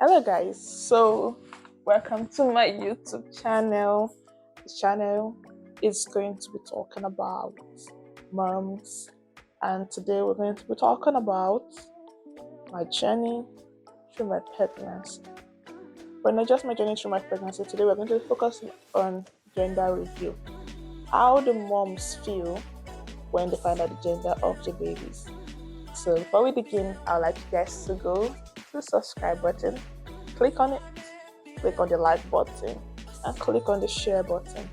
Hello guys, so welcome to my YouTube channel. This channel is going to be talking about moms, and today we're going to be talking about my journey through my pregnancy. But not just my journey through my pregnancy, today we're going to focus on gender review. How do moms feel when they find out the gender of the babies? So before we begin, I'd like you guys to go to the subscribe button, click on it, click on the like button, and click on the share button.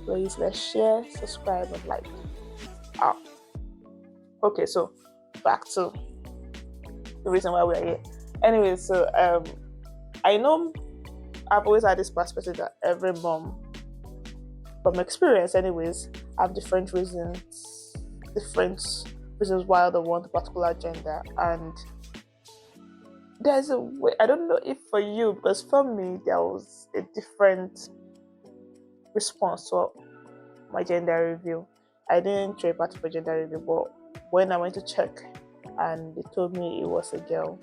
Please let's share, subscribe, and like. Okay, so back to the reason why we're here. Anyway, so I know I've always had this perspective that every mom, from experience anyways, have different reasons why they want a particular gender, and there's a way. I don't know if for you, because for me there was a different response to my gender review. I didn't throw a party for gender review, but when I went to check and they told me it was a girl,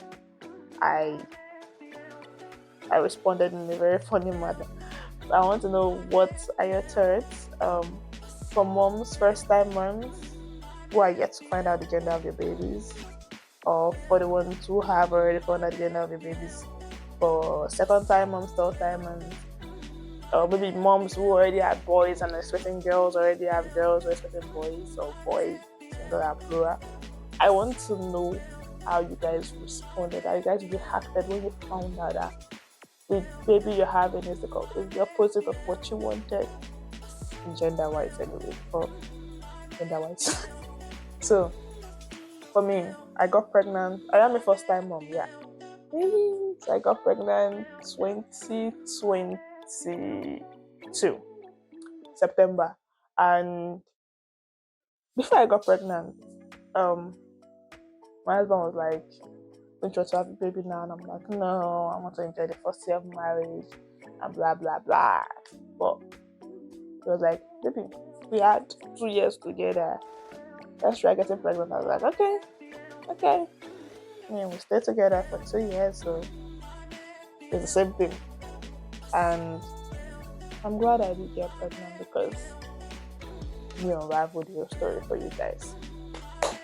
I responded in a very funny manner. I want to know, what are your thoughts for moms, first time moms who are yet to find out the gender of their babies, or for the ones who have already found out the gender of their babies, for second time moms, third time moms, or maybe moms who already have boys and are expecting girls, already have girls who are expecting boys, or boys, singular, plural. I want to know how you guys responded, how you guys reacted when you found out that the baby you're having is the opposite of what you wanted, gender-wise anyway, or gender-wise. So, for me, I got pregnant. I am a first-time mom, yeah. So I got pregnant 2022, September. And before I got pregnant, my husband was like, don't you want to have a baby now? And I'm like, no, I want to enjoy the first year of marriage, and blah, blah, blah. But he was like, baby, we had 2 years together. Let's try getting pregnant. I was like, okay. I mean, we stayed together for 2 years, so it's the same thing. And I'm glad I did get pregnant, because unraveled the whole story for you guys.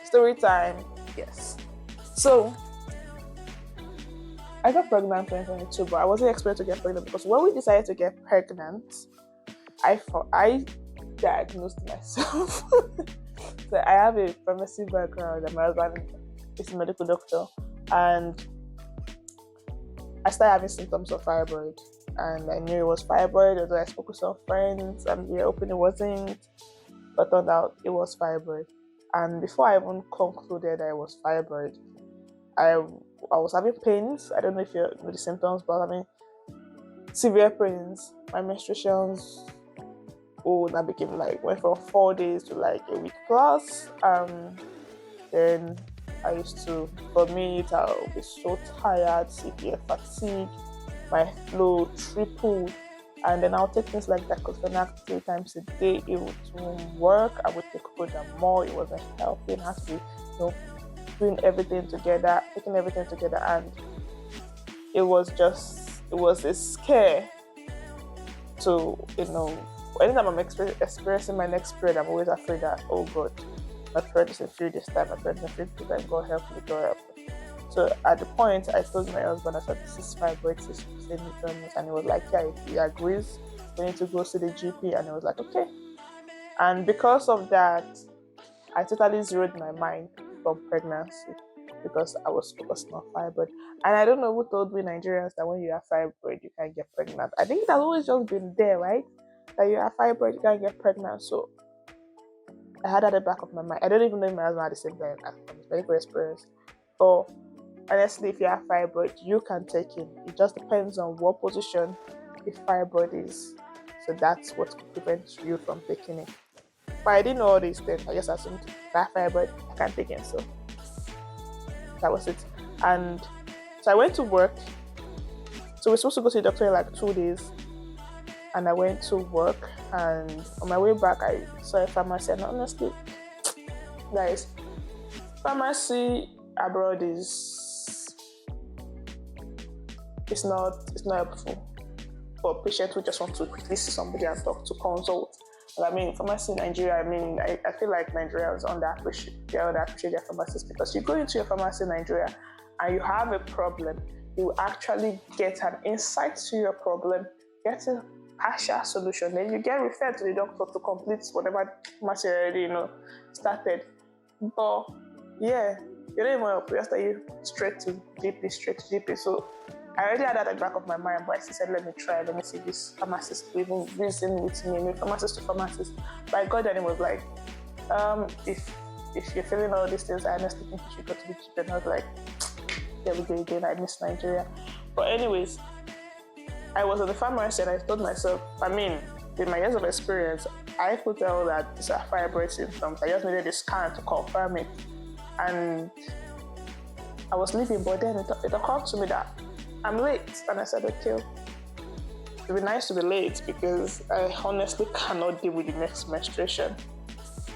Story time, yes. So I got pregnant in 2022, but I wasn't expecting to get pregnant, because when we decided to get pregnant, I diagnosed myself. So I have a pharmacy background, and my husband is a medical doctor, and I started having symptoms of fibroid, and I knew it was fibroid, although I spoke with some friends and we hoping it wasn't, but turned out it was fibroid. And before I even concluded that it was fibroid, I was having pains. I don't know if you know the symptoms, but having severe pains. My menstruations, that became went from 4 days to a week plus. Then I used to vomit. I'll be so tired, severe fatigue. My flow tripled, and then I'll take things like diclofenac 3 times a day. It wouldn't work. I would take food and more. It wasn't healthy. It had to be, doing everything together, taking everything together, and it was a scare to, anytime I'm experiencing my next period, I'm always afraid that, oh God, my period is in 3 days time, God help me, God help me. So at the point, I told my husband, I said, this is fibroid, and he was like, yeah, if he agrees, we need to go see the GP, and he was like, okay. And because of that, I totally zeroed my mind from pregnancy, because I was focusing on fibroid. And I don't know who told we Nigerians that when you have fibroid, you can't get pregnant. I think it has always just been there, right? That you have fibroid, you can't get pregnant. So I had that at the back of my mind. I don't even know if my husband had the same thing from his medical experience. But honestly, if you have fibroid, you can take it. It just depends on what position the fibroid is. So that's what prevents you from taking it. But I didn't know all these things. I just assumed that fibroid, I can't take it. So that was it. And so I went to work. So we're supposed to go to the doctor in 2 days. And I went to work, and on my way back, I saw a pharmacy. And honestly, guys, pharmacy abroad is it's not helpful for patients who just want to quickly see somebody and talk to consult. I mean, pharmacy in Nigeria, I feel like Nigeria is underappreciated. They underappreciate their pharmacists, because you go into your pharmacy in Nigeria and you have a problem, you actually get an insight to your problem, get a partial solution, then you get referred to the doctor to complete whatever pharmacy already, started. But yeah, you don't even help. You just tell you straight to GP. So I already had that at the back of my mind, but I still said, let me try, let me see this pharmacist will even reason with me, pharmacist to pharmacist. But I got there and it was like, if you're feeling all these things, I honestly think you should go to the GP. And I was like, there we go again, I miss Nigeria. But anyways, I was at the pharmacy and I told myself, with my years of experience, I could tell that these are fibroid symptoms. I just needed a scan to confirm it. And I was leaving, but then it occurred to me that I'm late. And I said, okay, it'd be nice to be late, because I honestly cannot deal with the next menstruation.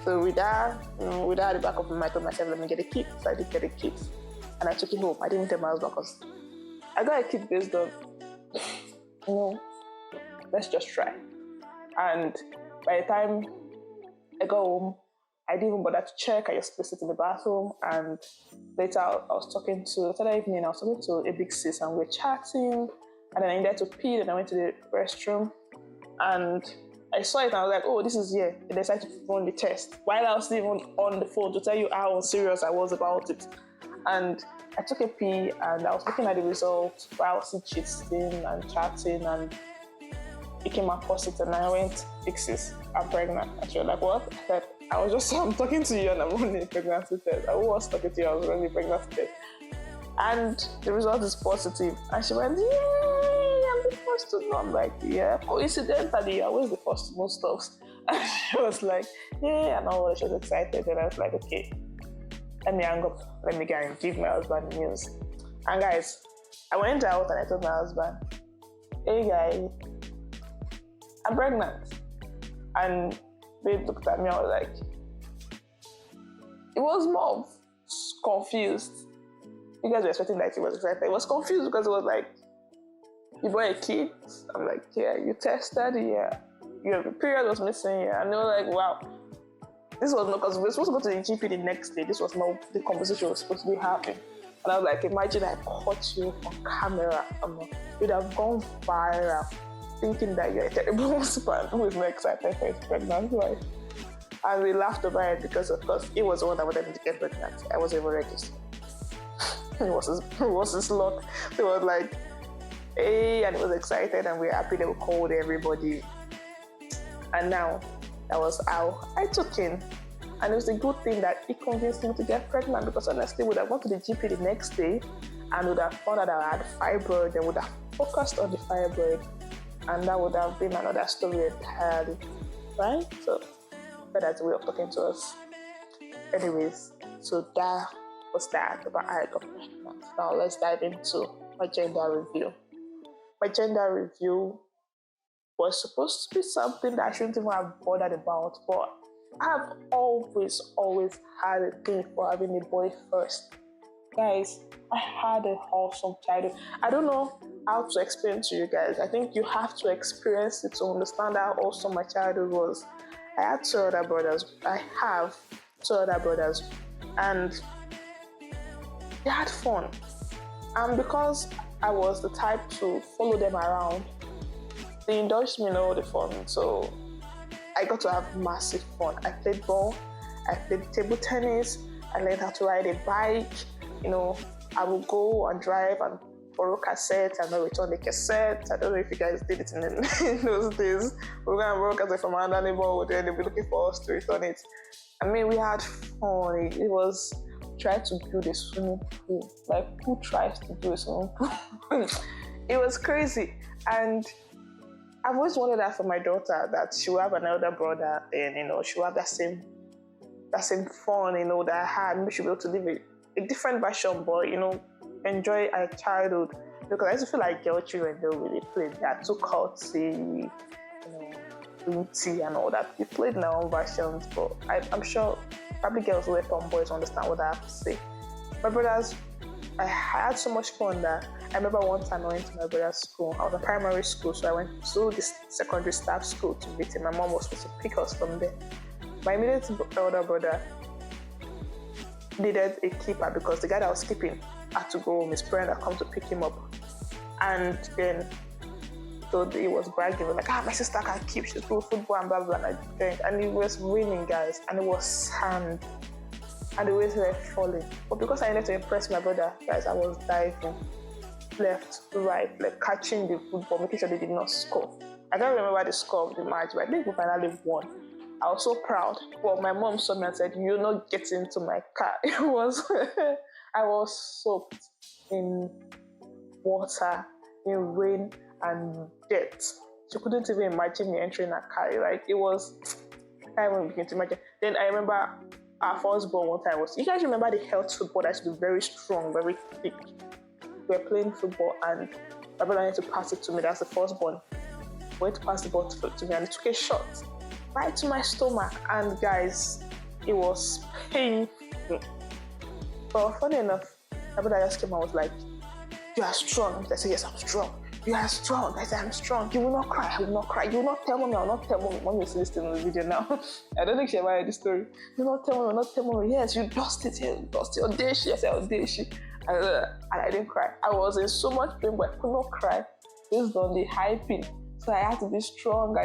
So with that at the back of my mind, I told myself, let me get a kit. So I did get a kit. And I took it home. I didn't tell my husband, because I got a kit based on, let's just try. And by the time I got home, I didn't even bother to check. I just placed it in the bathroom. And later Saturday evening, I was talking to a big sis and we were chatting. And then I needed to pee, and I went to the restroom. And I saw it and I was like, oh, this is here. I decided to run the test while I was even on the phone to tell you how serious I was about it. And I took a pee and I was looking at the results while I was chatting and chatting, and it came out positive. And I went, Ixis, I'm pregnant. And she was like, what? I said, I'm talking to you and I'm running a pregnancy test. I was talking to you, I was running a pregnancy test. And the result is positive. And she went, yay, I'm the first to know. I'm like, yeah, coincidentally, I was the first to know stuff. And she was like, yeah, and all that. She was excited. And I was like, okay, let me hang up. Let me go and give my husband the news. And guys, I went out and I told my husband, hey guys, I'm pregnant. And they looked at me, I was like, it was more confused. You guys were expecting that he was excited. It was confused because it was like, you brought a kid? I'm like, yeah. You tested? Yeah. Your period was missing? Yeah. And they were like, wow. This was not, because we were supposed to go to the GP the next day. This was not the conversation was supposed to be happening. And I was like, imagine I caught you on camera. You'd have gone viral, thinking that you're a terrible husband who is not excited for his pregnant wife. And we laughed about it because, of course, he was the one that wanted me to get pregnant. I wasn't even registered. It was his luck. It was like, hey, and he was excited, and we were happy that we called everybody. And now, that was how I took in. And it was a good thing that he convinced me to get pregnant, because honestly, would have gone to the GP the next day and would have found out that I had fibroid and would have focused on the fibroid, and that would have been another story entirely, right? So that's a way of talking to us. Anyways, so that was that about I got pregnant. Now let's dive into my gender review. My gender review was supposed to be something that I shouldn't even have bothered about, but I've always had a thing for having a boy first. Guys, I had an awesome childhood. I don't know how to explain to you guys. I think you have to experience it to understand how awesome my childhood was. I had I have two other brothers, and they had fun. And because I was the type to follow them around, they indulged me in all the fun. So I got to have massive fun. I played ball, I played table tennis, I learned how to ride a bike. I would go and drive and borrow cassettes and not return the cassette. I don't know if you guys did it in those days. We were going to borrow cassettes from another neighborhood and they'll be looking for us to return it. We had fun. It was try to build a swimming pool. Like, who tries to do a swimming pool? It was crazy. And I've always wanted that for my daughter, that she will have an elder brother and, she will have that same fun, that I had. Maybe she'll be able to live a different version, but, enjoy our childhood. Because I used to feel like girl children don't really play. They are too culty, tea and all that. We played in our own versions, but I'm sure probably girls who are tomboys understand what I have to say. My brothers I had so much fun that I remember one time I went to my brother's school. I was in primary school, so I went to this secondary staff school to meet him. My mom was supposed to pick us from there. My immediate elder brother needed a keeper because the guy that was keeping had to go home. His parents had come to pick him up. And then so he was bragging, like, my sister can keep, she's good football and blah, blah, blah. And it was raining, guys, and it was sand. And the waves were falling. But because I needed to impress my brother, guys, I was diving left, right, like catching the football, making sure they did not score. I can't remember the score of the match, but I think we finally won. I was so proud. Well, my mom saw me and said, "You're not getting into my car." It was, I was soaked in water, in rain and dirt. She couldn't even imagine me entering a car. Like, it was, I can't even begin to imagine. Then I remember our first ball one time was, you guys remember the health football that used to be very strong, very thick? We were playing football and my brother wanted to pass it to me. That's the first ball. He went to pass the ball to me and he took a shot right to my stomach. And guys, it was painful. But funny enough, my brother just came and was like, "You are strong." I said, "Yes, I'm strong." "You are strong." I said, "I'm strong." "You will not cry." "I will not cry." "You will not tell mommy." "I will not tell mommy." Mommy is listening to the video now. I don't think she ever heard the story. "You will not tell mommy." "I will not tell mommy." "Yes, you dust it. Yes, you dust it." "Audacious." I said, "Audacious." And I didn't cry. I was in so much pain, but I could not cry based on the hyping. So I had to be strong.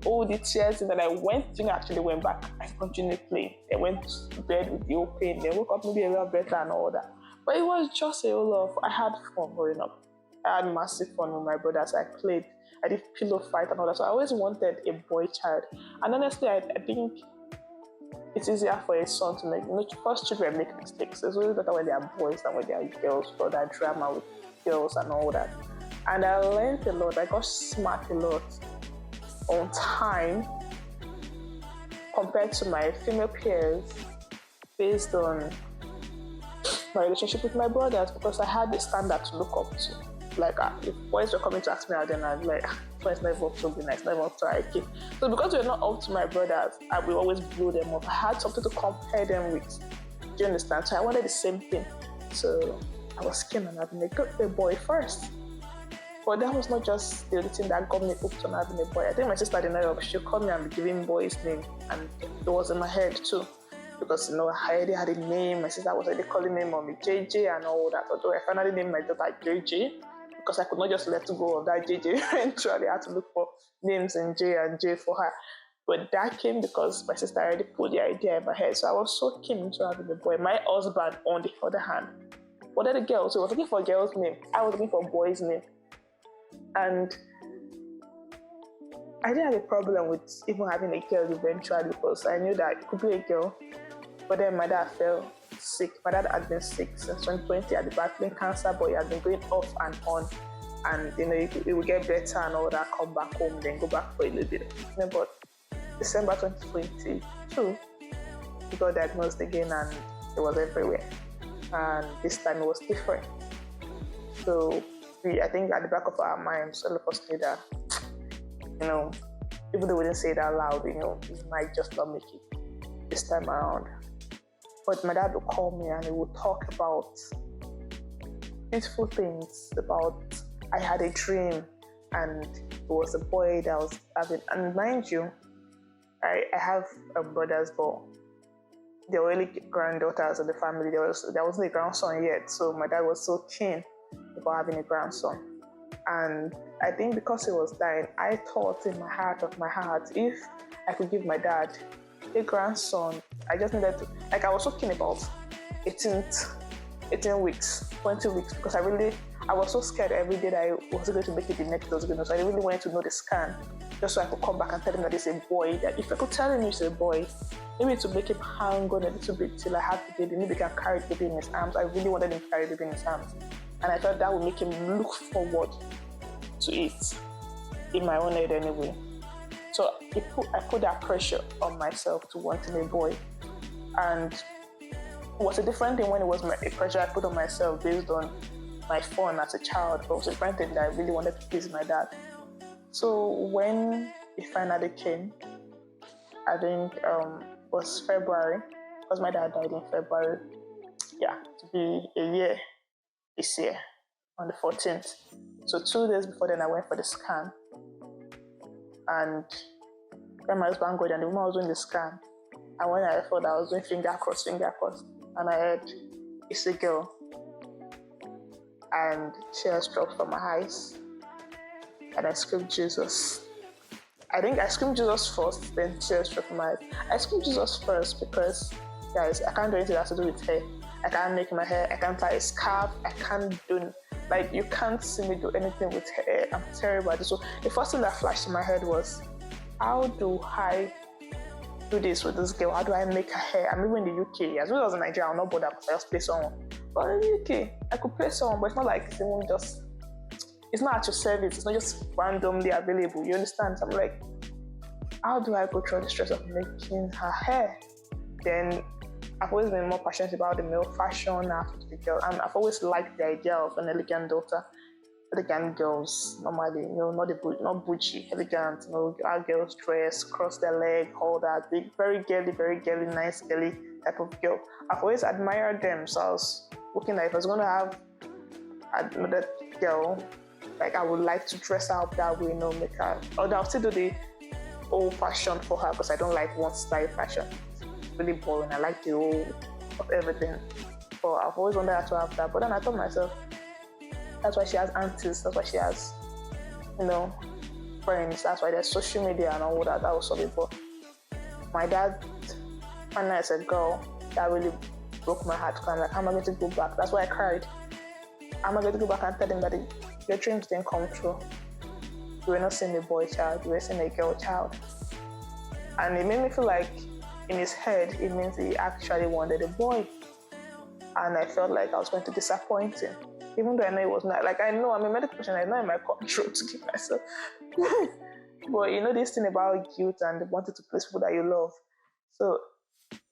All the tears that I went to actually went back. I continued playing. I went to bed with the old pain. They woke up maybe a little better and all that. But it was just a whole lot of, I had fun growing up. I had massive fun with my brothers. I played. I did pillow fight and all that. So I always wanted a boy child. And honestly, I think it's easier for a son to make, first children make mistakes. It's always better when they are boys than when they are girls, for that drama with girls and all that. And I learned a lot. I got smart a lot on time compared to my female peers based on my relationship with my brothers, because I had the standard to look up to. Like, if boys were coming to ask me out, then I'd be like, boys never up to be nice, never up to IQ. So because we're not up to my brothers, I will always blow them up. I had something to compare them with. Do you understand? So I wanted the same thing. So I was keen on having a boy first. But that was not just the only thing that got me hooked on having a boy. I think my sister didn't know, she called me and be giving boys name, and it was in my head too. Because I already had a name. My sister was already calling me mommy JJ and all that. Although I finally named my daughter JJ, because I could not just let go of that JJ. Eventually, I had to look for names in J and J for her. But that came because my sister already put the idea in my head. So I was so keen to having a boy. My husband, on the other hand, wanted a girl. So he was looking for a girl's name. I was looking for a boy's name. And I didn't have a problem with even having a girl eventually, because I knew that it could be a girl. But then my dad fell sick. My dad had been sick since 2020. He had been battling cancer, but he had been going off and on. And it would get better and all that, come back home, then go back for a little bit. But December 2022, he got diagnosed again and it was everywhere. And this time it was different. So I think at the back of our minds, all of us knew that, even though we didn't say it out loud, we might just not make it this time around. But my dad would call me and he would talk about beautiful things, about I had a dream and it was a boy that was having, and mind you, I have brothers, but they were really granddaughters of the family. There wasn't a grandson yet, so my dad was so keen about having a grandson. And I think because he was dying, I thought in my heart of my heart, if I could give my dad a grandson, I just needed to, I was so keen about 18 weeks, 20 weeks, because I was so scared every day that I wasn't going to make it the next day. So I really wanted to know the scan, just so I could come back and tell him that it's a boy. That if I could tell him it's a boy, maybe to make him hang on a little bit till I had the baby, maybe he can carry the baby in his arms. I really wanted him to carry the baby in his arms. And I thought that would make him look forward to it in my own head anyway. So I put that pressure on myself to wanting a boy. And it was a different thing when it was a pressure I put on myself based on my fun as a child. But it was a different thing that I really wanted to please my dad. So when it finally came, I think it was February, because my dad died in February. Yeah, to be a year this year on the 14th. So 2 days before then, I went for the scan. And when my husband got there, and the woman was doing the scan. And when I thought I was doing finger cross, and I heard, it's a girl. And tears dropped from my eyes. And I screamed Jesus. I think I screamed Jesus first, then tears dropped from my eyes. I screamed Jesus first because, guys, I can't do anything that has to do with hair. I can't make my hair, I can't tie a scarf, I can't do, like, you can't see me do anything with hair. I'm terrible at this. So the first thing that flashed in my head was, how do I do this with this girl? How do I make her hair? I'm even in the UK. As well as in Nigeria, I'll not bother because I just play someone. But in the UK, I could play someone, but it's not like someone just, it's not at your service. It's not just randomly available. You understand? So I'm like, how do I go through the stress of making her hair? Then I've always been more passionate about the male fashion after the girl, and I've always liked the idea of an elegant daughter. Elegant girls, normally, not bougie, elegant, how girls dress, cross their leg, all that, big, very girly, nice girly type of girl. I've always admired them, so I was looking like if I was going to have another girl, like I would like to dress her up that way, make her, although I'll still do the old fashion for her because I don't like one style fashion. It's really boring. I like the old of everything. But I've always wanted her to have that. But then I thought myself, that's why she has aunties, that's why she has, friends, that's why there's social media and all that was solid. But my dad, when I said, girl, that really broke my heart. I'm like, how am I going to go back? That's why I cried. How am I going to go back and tell him that your dreams didn't come true? You were not seeing a boy child, you were seeing a girl child. And it made me feel like in his head, it means he actually wanted a boy. And I felt like I was going to disappoint him. Even though I know it was not, like I know I'm a medical patient, I know in my control to give myself. But this thing about guilt and wanting to please people that you love. So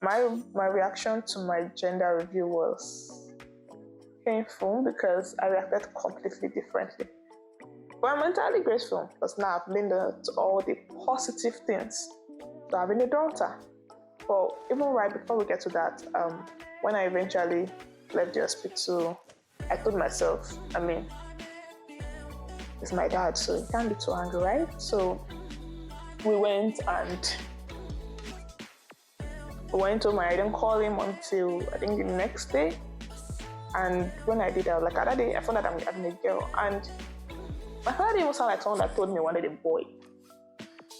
my reaction to my gender review was painful because I reacted completely differently. But I'm entirely grateful because now I've learned all the positive things to having a daughter. But even right before we get to that, when I eventually left the hospital, I told myself, it's my dad, so he can't be too angry, right? So we went home. I didn't call him until I think the next day. And when I did, I was like, that day I found out I'm having a girl. And my father didn't even sound like someone that told me I wanted a boy.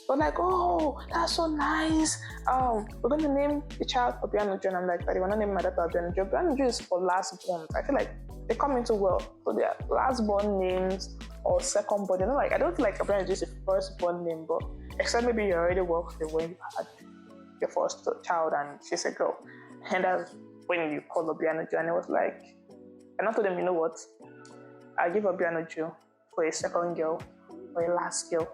But like, oh, that's so nice. We're going to name the child Obianuju. And I'm like, Daddy, we're not naming my daughter Obianuju. Obianuju is for last born. I feel like they come into well. So they're last born names or second born. I don't feel like Obianuju is a first born name, but except maybe you already worked the way you had your first child and she's a girl. And that's when you call Obianuju. And it was like, and I told them, you know what? I'll give Obianuju for a second girl or a last girl.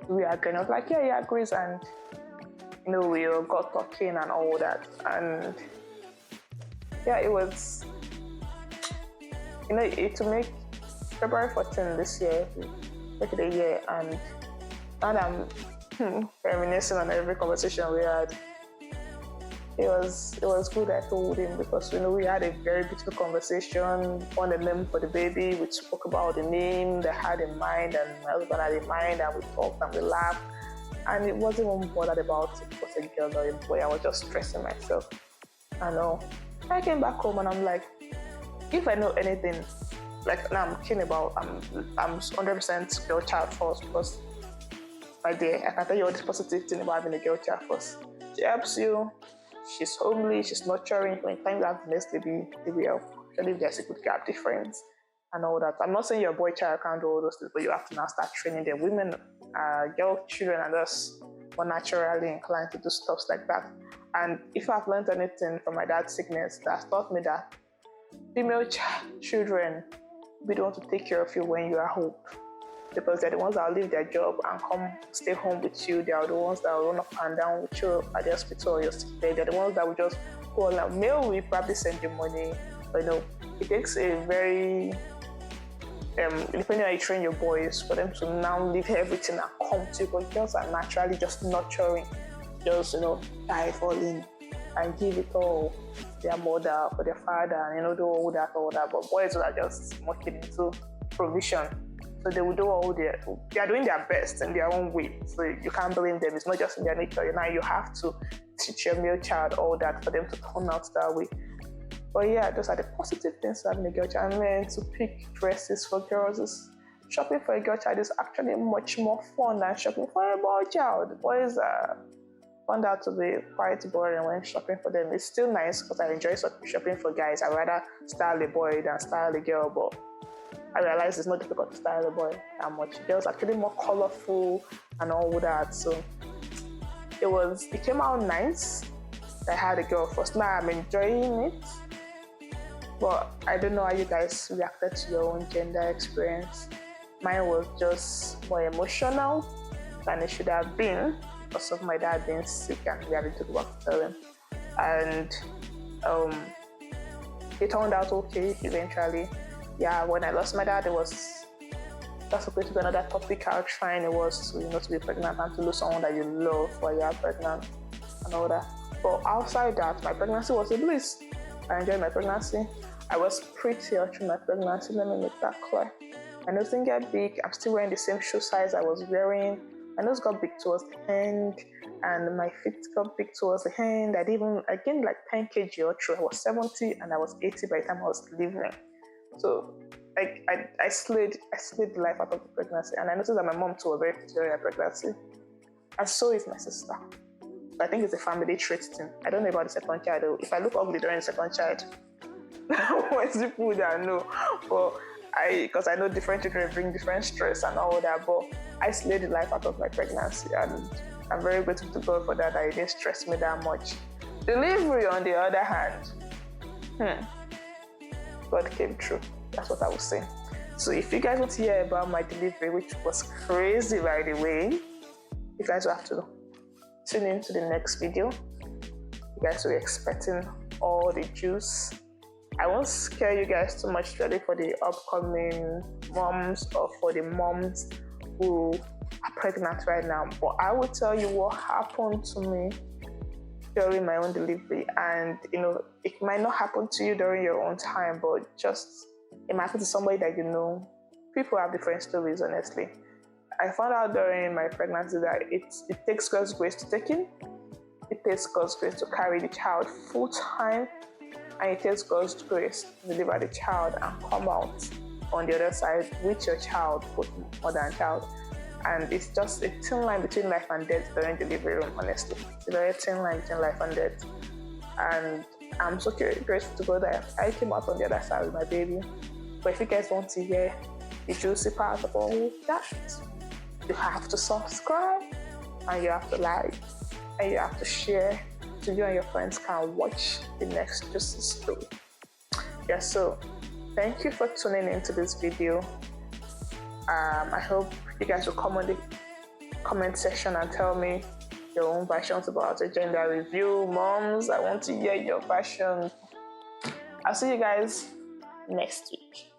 We agree. And I was like, yeah, he agrees. And, we all got talking and all that. And, yeah, it was, to make February 14 this year, make it a year. And now that I'm reminiscing on every conversation we had, it was good I told him because, we had a very beautiful conversation on the name for the baby. We spoke about the name they had in mind and my husband had in mind, and we talked and we laughed. And it wasn't even bothered about if it was a girl or a boy. I was just stressing myself. I came back home and I'm like, if I know anything, like now I'm keen about, I'm 100% girl child first because, my dear, I can tell you all this positive thing about having a girl child first. She helps you. She's homely, she's nurturing. When time you have the next baby, they will help. Especially if there's a good gap difference and all that. I'm not saying your boy child can't do all those things, but you have to now start training them. Women, girl children are just more naturally inclined to do stuff like that. And if I've learned anything from my dad's sickness, that's taught me that female children be the ones to take care of you when you are home. Because they're the ones that will leave their job and come stay home with you. They are the ones that will run up and down with you at the hospital or your sick bed. They're the ones that will just go on. Now, male will probably send you money. But it takes a very, depending on how you train your boys, for them to now leave everything and come to you. But girls are naturally just nurturing, just, dive all in. and give it all to their mother, for their father, and do all that. But boys are just mucking into provision. So they will do they are doing their best in their own way. So you can't blame them. It's not just in their nature. Now you have to teach your male child all that for them to turn out that way. But yeah, those are the positive things of having a girl child. And then to pick dresses for girls, shopping for a girl child is actually much more fun than shopping for a boy child. Boys found out to be quite boring when shopping for them. It's still nice because I enjoy shopping for guys. I'd rather style a boy than style a girl, but I realized it's not difficult to style a boy that much. Girls actually more colorful and all that. So it came out nice. I had a girl first. Now I'm enjoying it. But I don't know how you guys reacted to your own gender experience. Mine was just more emotional than it should have been because of my dad being sick and we had to go back to tell him. And it turned out okay eventually. Yeah, when I lost my dad, that's supposed to be another topic, how trying it was to be pregnant and to lose someone that you love while you're pregnant and all that. But outside that, my pregnancy was a bliss. I enjoyed my pregnancy. I was prettier through my pregnancy, let me make that clear. My nose didn't get big. I'm still wearing the same shoe size I was wearing. My nose got big towards the end, and my feet got big towards the end. I gained like 10 kg or through. I was 70 and I was 80 by the time I was delivering. So I slid the life out of the pregnancy, and I noticed that my mom too was very pretty during her pregnancy, and so is my sister. So I think it's a family trait thing. I don't know about the second child though. If I look ugly during the second child, what's the food I know? But because I know different children bring different stress and all that, but I slid the life out of my pregnancy, and I'm very grateful to God for that. It didn't stress me that much. Delivery, on the other hand, God came true. That's what I was saying. So if you guys want to hear about my delivery, which was crazy by the way, you guys will have to tune in to the next video. You guys will be expecting all the juice. I won't scare you guys too much really for the upcoming moms or for the moms who are pregnant right now, but I will tell you what happened to me during my own delivery. And it might not happen to you during your own time, but just it might happen to somebody that you know. People have different stories, honestly. I found out during my pregnancy that it takes God's grace to take in. It takes God's grace to carry the child full time, and it takes God's grace to deliver the child and come out on the other side with your child, both mother and child. And it's just a thin line between life and death during delivery room, honestly. It's a very thin line between life and death. And I'm so grateful to God that I came out on the other side with my baby. But if you guys want to hear the juicy part of all that, you have to subscribe, and you have to like, and you have to share so you and your friends can watch the next juicy story. Yeah, so thank you for tuning into this video. I hope you guys will come on the comment section and tell me your own versions about a gender review. Moms, I want to hear your version. I'll see you guys next week.